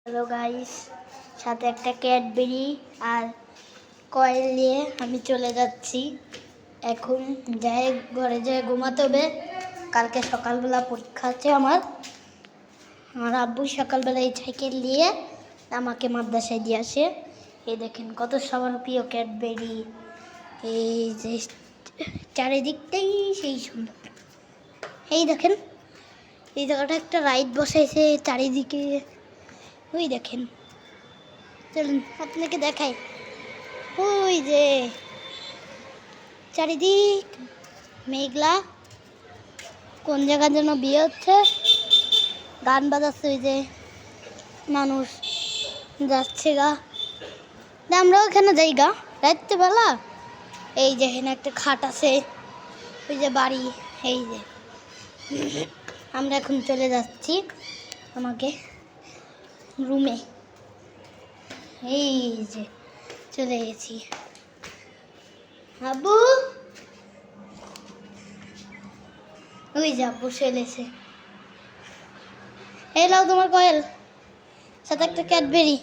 Hello guys, সাথে একটা Cadbury আর coil নিয়ে আমি চলে যাচ্ছি। এখন যাই ঘরে যাই ঘুমাতে হবে। কালকে সকালবেলা পরীক্ষা আছে আমার আব্বু সকালবেলা এই সাইকেল নিয়ে আমাকে মাদ্রাসায় দিয়ে আসে। এই দেখেন কত সবার প্রিয় ক্যাডবেরি। এই যে চারিদিকটাই সেই সুন্দর। এই দেখেন এই জায়গাটা একটা রাইড বসাইছে চারিদিকে। ওই দেখেন, চলুন আপনাকে দেখাই। ওই যে চারিদিক মেঘলা, কোন জায়গার জন্য বিয়ে হচ্ছে, গান বাজাচ্ছে। ওই যে মানুষ যাচ্ছে গা, আমরাও এখানে যাই গা রাত্রে বেলা। এই যে এখানে একটা খাট আছে, ওই যে বাড়ি। এই যে আমরা এখন চলে যাচ্ছি আমাকে রুমে। এই যে চলে গেছি। আব্বু, ওই যে আব্বু চলেছে। এই নাও তোমার কয়েল, সাথে একটা ক্যাডবেরি।